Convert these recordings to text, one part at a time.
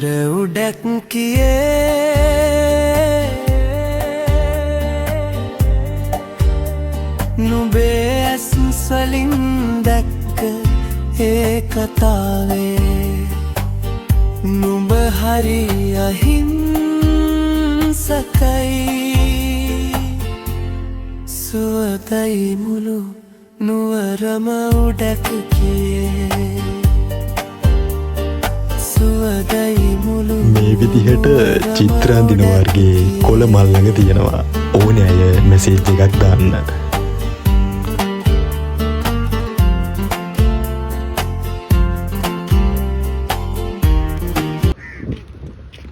නුවර උඩක් කියේ නුඹේ ඇස් වලින් දැක්ක ඒ කතාවේ නුඹ හරි අහිංසකයි සුවදයි මුළු නුවරම උඩක් කියේ මේ විදිහට චිත්‍රාන්දින වර්ගයේ කොළ මල් ළඟ තියෙනවා ඕනේ අය මෙසේජ් එකක් දාන්න.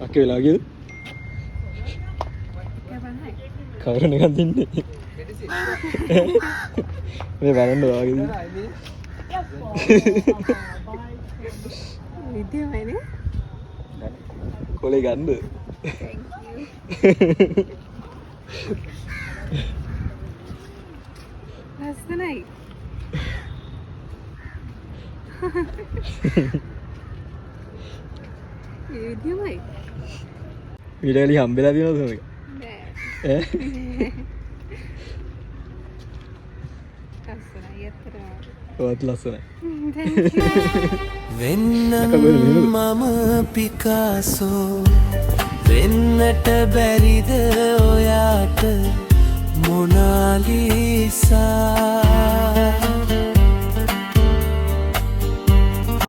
අක්කේ වෙලා ගියද? කවරන එකක් දෙන්නේ? මේ බලන්න වාගේද? විද්‍යාවයිනේ කොලේ ගන්න. ලස්සනයි. විද්‍යාවයි. විරලි හම්බෙලා තියෙනවද මේක? නෑ. ඈ? ලස්සනයි අතරම. ඔයත් ලස්සනයි. වෙන්නම් මම පිකාසෝ වෙන්නට බැරිද ඔයාට මොනාලිසා